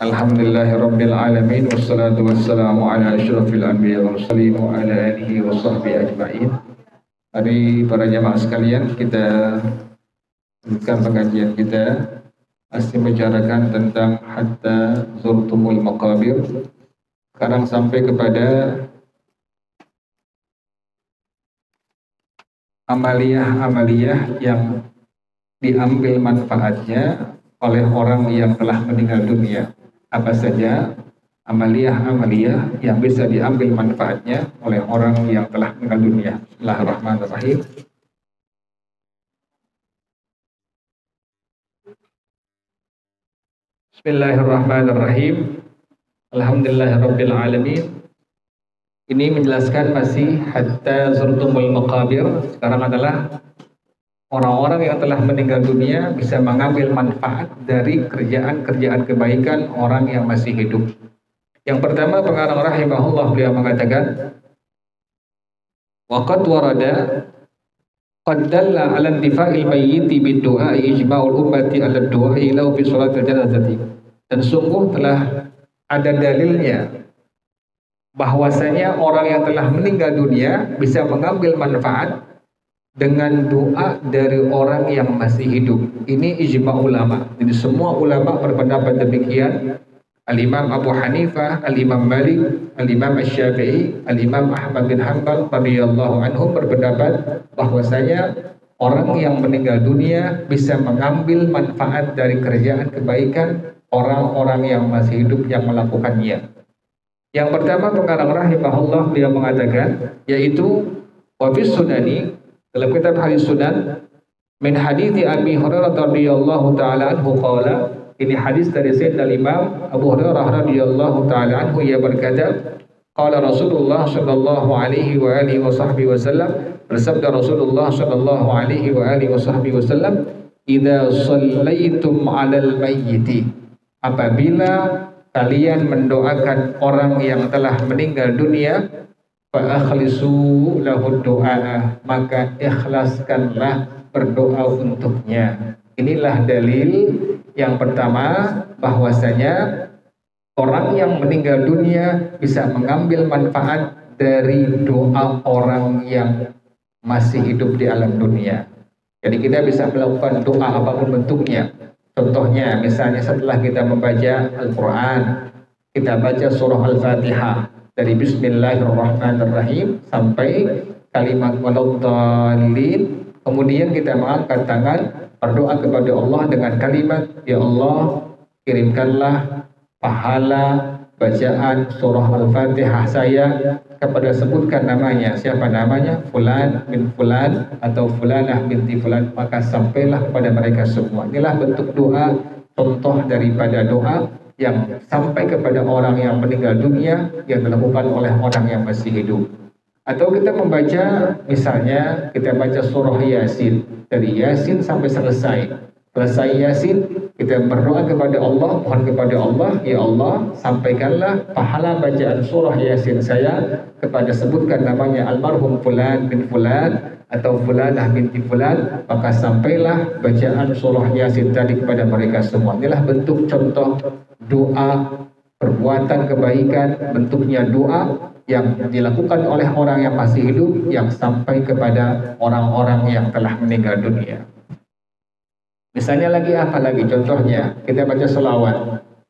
Alhamdulillahirabbil alamin wassalatu wassalamu ala asyrafil anbiya wal mursalin wa ala alihi wa sahbihi ajma'in. Mari para jamaah sekalian, kita lanjutkan pengajian kita. Masih membicarakan tentang hatta zurtumul maqabir. Sekarang sampai kepada amaliyah-amaliyah yang diambil manfaatnya oleh orang yang telah meninggal dunia. Apa saja amaliyah-amaliyah yang bisa diambil manfaatnya oleh orang yang telah meninggal dunia. Bismillahirrahmanirrahim. Bismillahirrahmanirrahim. Alhamdulillahirabbil alamin. Ini menjelaskan masih hatta zurtumul maqabir. Sekarang adalah orang-orang yang telah meninggal dunia bisa mengambil manfaat dari kerjaan-kerjaan kebaikan orang yang masih hidup. Yang pertama, pengarang rahimahullah beliau mengatakan, waqad warada qad dalla 'ala intifa'il mayyiti bid-du'a ijma'ul ummati 'ala ad-du'a ila fi sholatil janazati. Dan sungguh telah ada dalilnya bahwasanya orang yang telah meninggal dunia bisa mengambil manfaat dengan doa dari orang yang masih hidup. Ini ijma' ulama. Jadi semua ulama berpendapat demikian. Al-Imam Abu Hanifah, Al-Imam Malik, Al-Imam Asy-Syafi'i, Al-Imam Ahmad bin Hanbal radhiyallahu anhum berpendapat bahwasanya orang yang meninggal dunia bisa mengambil manfaat dari kerjaan kebaikan orang-orang yang masih hidup yang melakukannya. Yang pertama, pengarang rahimahullah beliau mengatakan, yaitu wa fi sunani, dalam kitab hadis sunan, min hadithi Abi Hurairah radhiyallahu taala anhu qala, ini hadis dari Sayyidina Imam Abu Hurairah radhiyallahu taala anhu, ia berkata, qala Rasulullah sallallahu alaihi wa alihi wasallam, bersabda Rasulullah sallallahu alaihi wa alihi wasallam, idza shallaitum 'alal mayyiti, apabila kalian mendoakan orang yang telah meninggal dunia, fa akhlisu lahu du'a, maka ikhlaskanlah berdoa untuknya. Inilah dalil yang pertama bahwasanya orang yang meninggal dunia bisa mengambil manfaat dari doa orang yang masih hidup di alam dunia. Jadi kita bisa melakukan doa apapun bentuknya. Contohnya, misalnya setelah kita membaca Al-Quran, kita baca surah Al-Fatihah dari Bismillahirrahmanirrahim sampai kalimat waladdallin, kemudian kita mengangkat tangan berdoa kepada Allah dengan kalimat, ya Allah, kirimkanlah pahala bacaan surah Al-Fatihah saya kepada, sebutkan namanya, siapa namanya, fulan bin fulan atau fulanah binti fulan, maka sampailah kepada mereka semua. Inilah bentuk doa, contoh daripada doa yang sampai kepada orang yang meninggal dunia yang dilakukan oleh orang yang masih hidup. Atau kita membaca, misalnya kita baca surah Yasin, dari Yasin sampai selesai. Selesai Yasin, kita berdoa kepada Allah, mohon kepada Allah, ya Allah, sampaikanlah pahala bacaan surah Yasin saya kepada, sebutkan namanya almarhum fulan bin fulan atau fulanah binti fulan, maka sampailah bacaan surah Yasin tadi kepada mereka semua. Inilah bentuk contoh doa, perbuatan kebaikan, bentuknya doa yang dilakukan oleh orang yang masih hidup yang sampai kepada orang-orang yang telah meninggal dunia. Misalnya lagi apa lagi? Contohnya kita baca selawat.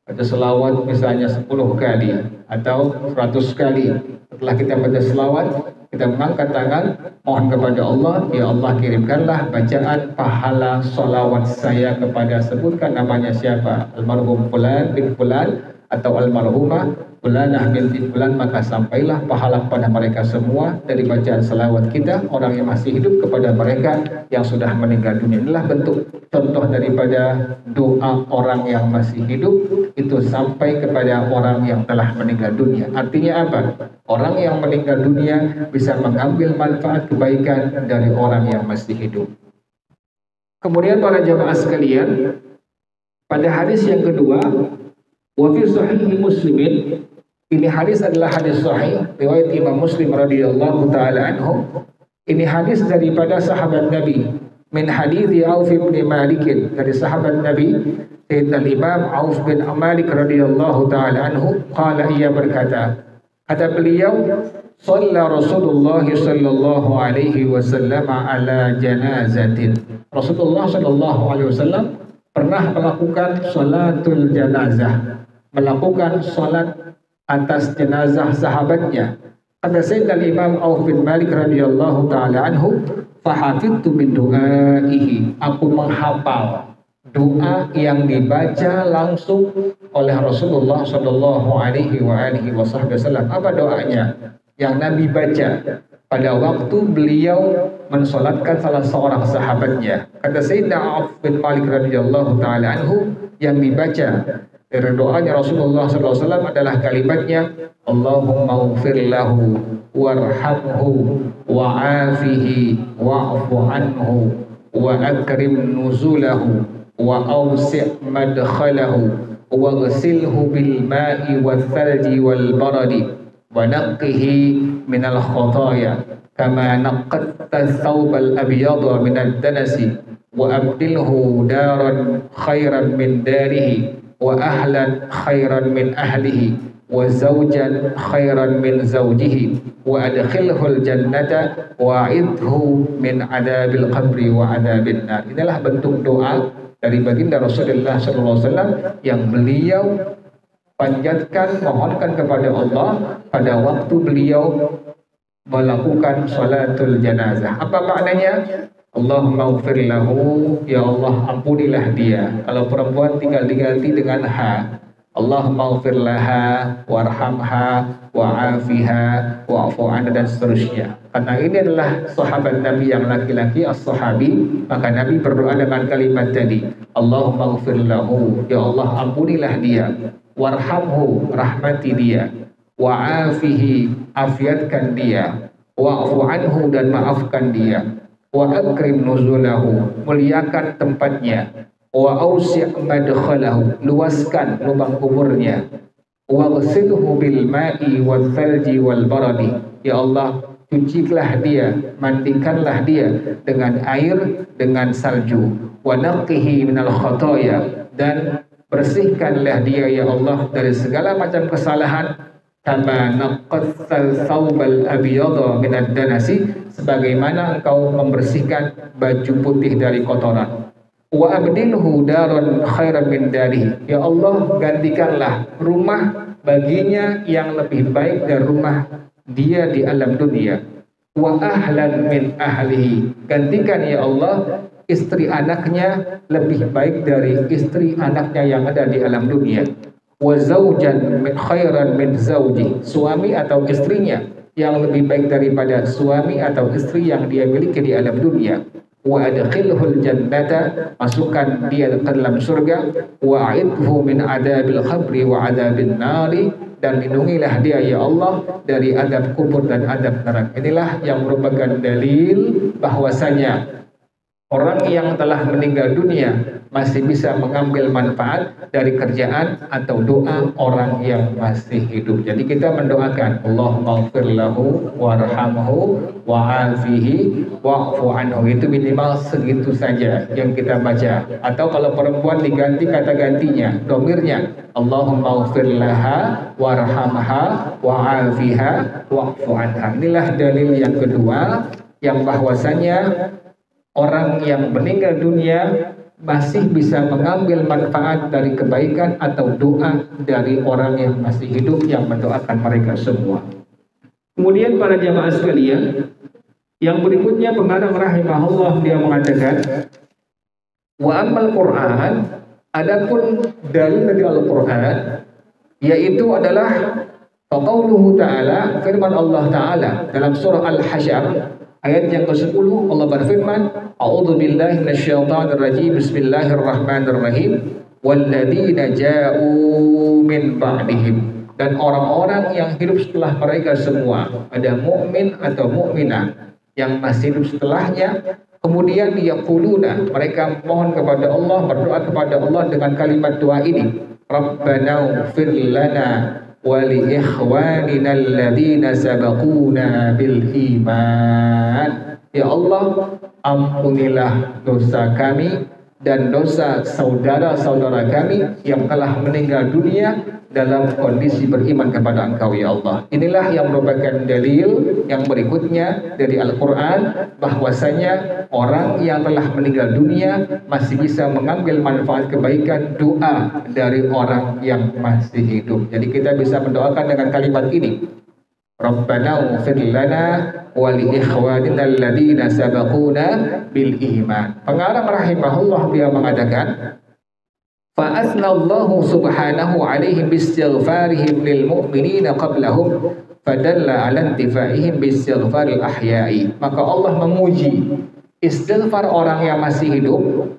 Baca selawat misalnya 10 kali atau 100 kali. Setelah kita baca selawat, kita mengangkat tangan, mohon kepada Allah, ya Allah, kirimkanlah bacaan pahala selawat saya kepada, sebutkan namanya siapa, almarhum fulan bin fulan atau almarhumah fulanah binti fulan, maka sampailah pahala kepada mereka semua dari bacaan selawat kita orang yang masih hidup kepada mereka yang sudah meninggal dunia. Inilah bentuk contoh daripada doa orang yang masih hidup itu sampai kepada orang yang telah meninggal dunia. Artinya apa? Orang yang meninggal dunia bisa mengambil manfaat kebaikan dari orang yang masih hidup. Kemudian para jamaah sekalian, pada hadis yang kedua, wa fi sahih Muslimin, ini hadis adalah hadis sahih riwayat Imam Muslim radhiyallahu taala anhu. Ini hadis daripada sahabat Nabi min hadithi Auf bin Malik, dari sahabat Nabi Sayyidina Imam Auf bin Malik radhiyallahu taala anhu, qala, ia berkata, kata beliau, shalla Rasulullah sallallahu alaihi wasallam ala janazatin. Rasulullah sallallahu alaihi wasallam pernah melakukan salatul janazah, melakukan salat atas jenazah sahabatnya. Kata Sayyidina Imam Auf bin Malik radhiyallahu taala anhu, fahafidtu min du'aihi, aku menghafal doa yang dibaca langsung oleh Rasulullah sallallahu alaihi wasallam. Apa doanya yang Nabi baca pada waktu beliau mensolatkan salah seorang sahabatnya? Kata Sayyidina Auf bin Malik radhiyallahu taala anhu, yang dibaca dari doanya Rasulullah SAW adalah kalimatnya, Allahumma ghfir lahu warhamhu wa'afihi wa'fu anhu wa akrim nuzulahu wa awsi' madkhalahu wa ghsilhu bil ma'i wal thalji wal baradi wa naqqihi minal khotaya kama naqqatta thawbal abyada minad danasi wa abdilhu daran khairan min darihi wa ahlan khairan min ahlihi wa zawjan khairan min zawjihi wa adkhilhul jannata wa a'idhu min adabil qabri wa adabin nar. Inilah bentuk doa dari baginda Rasulullah SAW yang beliau panjatkan, mohonkan kepada Allah pada waktu beliau melakukan salatul janazah. Apa maknanya? Allahumma ghfir lahu, ya Allah ampunilah dia. Kalau perempuan tinggal diganti dengan ha. Allahumma ghfir laha warhamha wa'afiha wa'fu anha, dan seterusnya. Karena ini adalah sahabat Nabi yang laki-laki, as-sahabi, maka Nabi berdoa dengan kalimat tadi, Allahumma ghfir lahu, ya Allah ampunilah dia, warhamhu, rahmati dia, wa'afihi, afiatkan dia, wa'fu anhu, dan maafkan dia, wa akrim nuzulahu, muliakan tempatnya, wa awsi' madkhalahu, luaskan lubang kuburnya, wa ghsilhu bil ma'i wal thalji wal baradi, ya Allah cucilah dia, mandikanlah dia dengan air, dengan salju, wa naqqihi minal khotoya, dan bersihkanlah dia ya Allah dari segala macam kesalahan, kama naqqatsal thawbal abyada minad danasi, sebagaimana engkau membersihkan baju putih dari kotoran. Wa abdilhu daran khairan min darihi, ya Allah gantikanlah rumah baginya yang lebih baik dari rumah dia di alam dunia. Wa ahlan min ahlihi, gantikan ya Allah istri anaknya lebih baik dari istri anaknya yang ada di alam dunia. Wa zawjan min khairan min zawji, suami atau istrinya yang lebih baik daripada suami atau istri yang dia miliki di alam dunia. Wa adkhilhul jannata, masukkan dia ke dalam surga, wa a'idhu min adabil qabri wa adabin nari, dan lindungilah dia ya Allah dari adab kubur dan adab neraka. Inilah yang merupakan dalil bahwasanya orang yang telah meninggal dunia masih bisa mengambil manfaat dari kerjaan atau doa orang yang masih hidup. Jadi kita mendoakan Allahumma ighfir lahu warhamhu wa'afihi wa'fu anhu. Itu minimal segitu saja yang kita baca. Atau kalau perempuan diganti kata gantinya, domirnya Allahumma ighfir laha warhamha wa'afiha wa'fu anha. Inilah dalil yang kedua yang bahwasanya orang yang meninggal dunia masih bisa mengambil manfaat dari kebaikan atau doa dari orang yang masih hidup yang mendoakan mereka semua. Kemudian para jamaah sekalian, yang berikutnya pengarang rahimahullah dia mengatakan, wa ammal Quran, adapun dalil dari Al-Quran, yaitu adalah qauluhu ta'ala, firman Allah Ta'ala dalam surah Al-Hasyr ayat yang ke-10, Allah berfirman, A'udzu billahi minasyaitonir rajim, bismillahirrahmanirrahim, walladzina ja'u min ba'dihim, dan orang-orang yang hidup setelah mereka semua, ada mukmin atau mukminah yang masih hidup setelahnya, kemudian yaquluna, mereka mohon kepada Allah, berdoa kepada Allah dengan kalimat doa ini, Rabbana ighfir lana wa li ikhwanina alladhina sabaquna bil iman. Ya Allah, ampunilah dosa kami dan dosa saudara-saudara kami yang telah meninggal dunia dalam kondisi beriman kepada Engkau, ya Allah. Inilah yang merupakan dalil yang berikutnya dari Al-Quran, bahwasanya orang yang telah meninggal dunia masih bisa mengambil manfaat kebaikan doa dari orang yang masih hidup. Jadi kita bisa mendoakan dengan kalimat ini, Rabbana ighfir lana wa li ikhwanina alladziina sabaquna bil iman. Pengarang rahimahullah dia mengatakan, fa asnallahu subhanahu alaihim biistighfarihim lil mu'minina qablahum fadalla ala intifaihim biistighfaril ahya'i. Maka Allah memuji istighfar orang yang masih hidup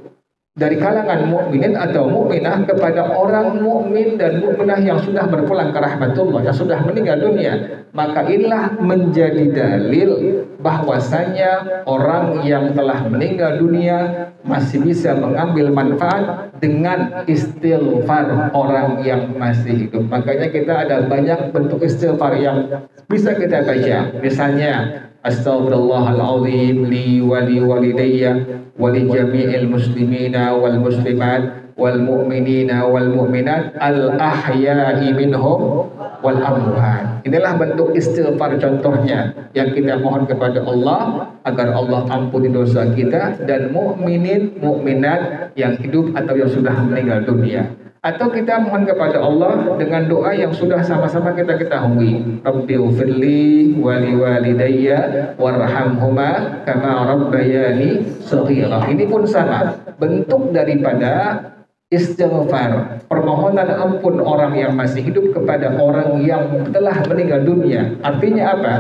dari kalangan mukminin atau mukminah kepada orang mukmin dan mukminah yang sudah berpulang ke rahmatullah, yang sudah meninggal dunia. Maka inilah menjadi dalil bahwasanya orang yang telah meninggal dunia masih bisa mengambil manfaat dengan istighfar orang yang masih hidup. Makanya kita ada banyak bentuk istighfar yang bisa kita baca. Misalnya, Astaghfirullahaladzim li wali walidayya wali jami'il muslimina wal muslimat wal mu'minina wal mu'minat al ahya'i minhum wal amwat. Inilah bentuk istighfar contohnya yang kita mohon kepada Allah agar Allah ampuni dosa kita dan mukminin mukminat yang hidup atau yang sudah meninggal dunia. Atau kita mohon kepada Allah dengan doa yang sudah sama-sama kita ketahui, Rabbighfirli wa liwalidayya warhamhuma kama rabbayani shaghira. Ini pun sama, bentuk daripada istighfar, permohonan ampun orang yang masih hidup kepada orang yang telah meninggal dunia. Artinya apa?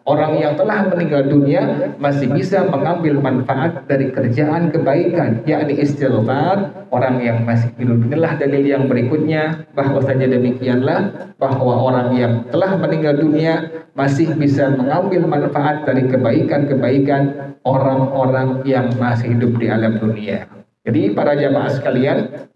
Orang yang telah meninggal dunia masih bisa mengambil manfaat dari kerjaan kebaikan, yakni istighfar orang yang masih hidup. Inilah dalil yang berikutnya, bahwasanya demikianlah bahwa orang yang telah meninggal dunia masih bisa mengambil manfaat dari kebaikan-kebaikan orang-orang yang masih hidup di alam dunia. Jadi para jamaah sekalian,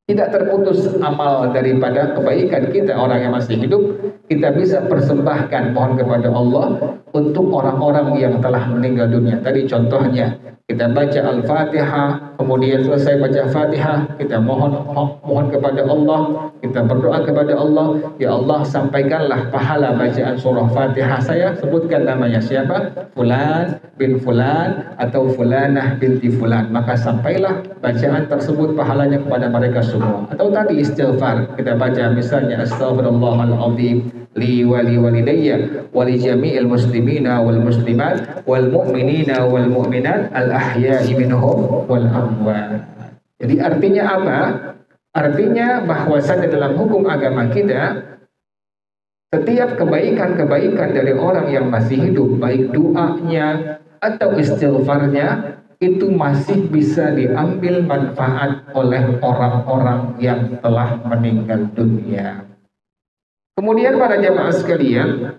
tidak terputus amal daripada kebaikan kita orang yang masih hidup. Kita bisa persembahkan, mohon kepada Allah untuk orang-orang yang telah meninggal dunia. Tadi contohnya kita baca Al-Fatihah, kemudian selesai baca Fatihah, kita mohon kepada Allah, kita berdoa kepada Allah, ya Allah sampaikanlah pahala bacaan surah Fatihah saya, sebutkan namanya siapa, Fulan bin Fulan atau Fulanah binti Fulan, maka sampailah bacaan tersebut pahalanya kepada mereka semua. Atau tadi istighfar, kita baca misalnya Astaghfirullahaladzim li wali walidayya wali jami'il muslimina wal muslimat wal mu'minina wal mu'minat al ahya'i minhum wal amwat. Jadi artinya apa? Artinya bahwasanya dalam hukum agama kita, setiap kebaikan-kebaikan dari orang yang masih hidup, baik doanya atau istighfarnya, itu masih bisa diambil manfaat oleh orang-orang yang telah meninggal dunia. Kemudian para jamaah sekalian,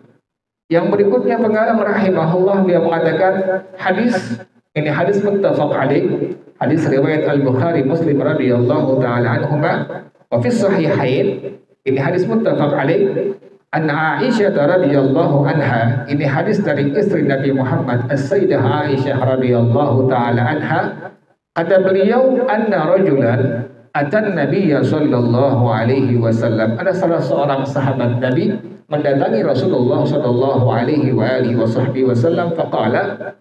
yang berikutnya pengarang rahimahullah dia mengatakan hadis ini hadis muttafaq alaih, hadis riwayat Al-Bukhari Muslim radhiyallahu taala anhuma wa fi sahihain. Ini hadis muttafaq alaih an Aisyah radhiyallahu anha. Ini hadis dari istri Nabi Muhammad As-Sayyidah Aisyah radhiyallahu taala anha. Kata beliau, anna rajulan atan Nabiyya sallallahu alaihi wasallam. Ada salah seorang sahabat Nabi mendatangi Rasulullah sallallahu alaihi wasallam faqala.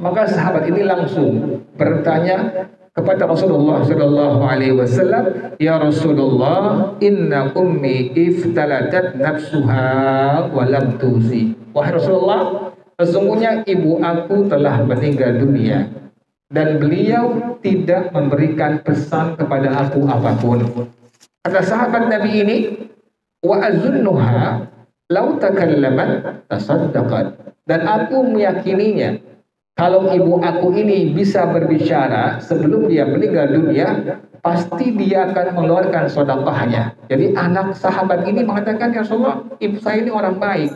Maka sahabat ini langsung bertanya kepada Rasulullah sallallahu alaihi wasallam, "Ya Rasulullah, inna ummi iftalatat nafsuha wa lam tusi." Wahai Rasulullah, sesungguhnya ibu aku telah meninggal dunia dan beliau tidak memberikan pesan kepada aku apapun. Kata sahabat Nabi ini, wa azunnuha law takallamat tasaddaqat. Dan aku meyakininya, kalau ibu aku ini bisa berbicara sebelum dia meninggal dunia, pasti dia akan mengeluarkan sedekahnya. Jadi anak sahabat ini mengatakan, ya Rasulullah, ibu saya ini orang baik.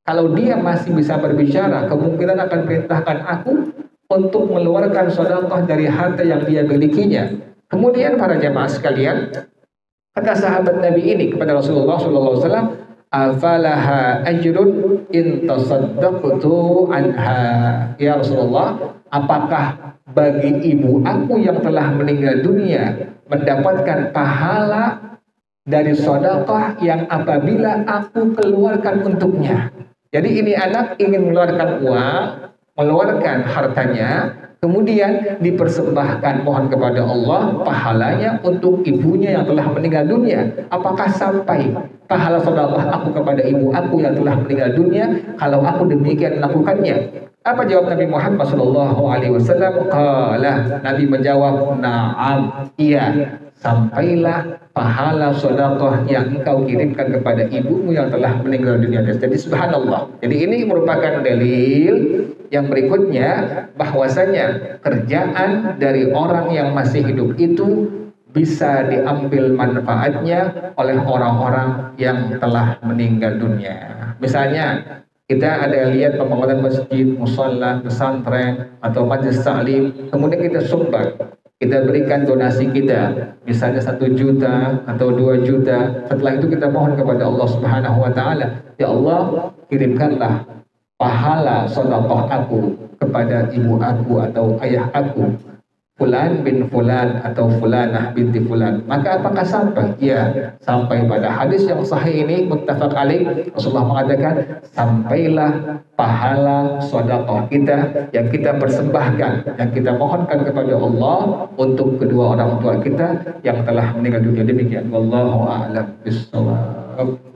Kalau dia masih bisa berbicara, kemungkinan akan perintahkan aku untuk mengeluarkan sedekah dari harta yang dia milikinya. Kemudian para jamaah sekalian, kata sahabat Nabi ini kepada Rasulullah SAW, afalaha ajrun in tasaddaqtu anha. Ya Rasulullah, apakah bagi ibu aku yang telah meninggal dunia mendapatkan pahala dari sedekah yang apabila aku keluarkan untuknya? Jadi ini anak ingin mengeluarkan uang, mengeluarkan hartanya, kemudian dipersembahkan mohon kepada Allah pahalanya untuk ibunya yang telah meninggal dunia. Apakah sampai pahala sedekah aku kepada ibu aku yang telah meninggal dunia kalau aku demikian melakukannya? Apa jawab Nabi Muhammad SAW? Qala, Nabi menjawab, na'am, iya, sampailah pahala sedekah yang engkau kirimkan kepada ibumu yang telah meninggal dunia. Jadi subhanallah. Jadi ini merupakan dalil yang berikutnya bahwasanya kerjaan dari orang yang masih hidup itu bisa diambil manfaatnya oleh orang-orang yang telah meninggal dunia. Misalnya kita ada lihat pembangunan masjid, musalla, pesantren atau majelis taklim, kemudian kita sumbang, kita berikan donasi kita, misalnya 1 juta atau 2 juta. Setelah itu kita mohon kepada Allah Subhanahu wa taala, ya Allah, kirimkanlah pahala sedekah aku kepada ibu aku atau ayah aku, fulan bin fulan atau fulanah binti fulan. Maka apakah sampai? Ya, sampai. Pada hadis yang sahih ini muttafaq alaih, Rasulullah mengatakan, sampailah pahala sedekah kita yang kita persembahkan, yang kita mohonkan kepada Allah untuk kedua orang tua kita yang telah meninggal dunia. Demikian, wallahu a'lam bishawab.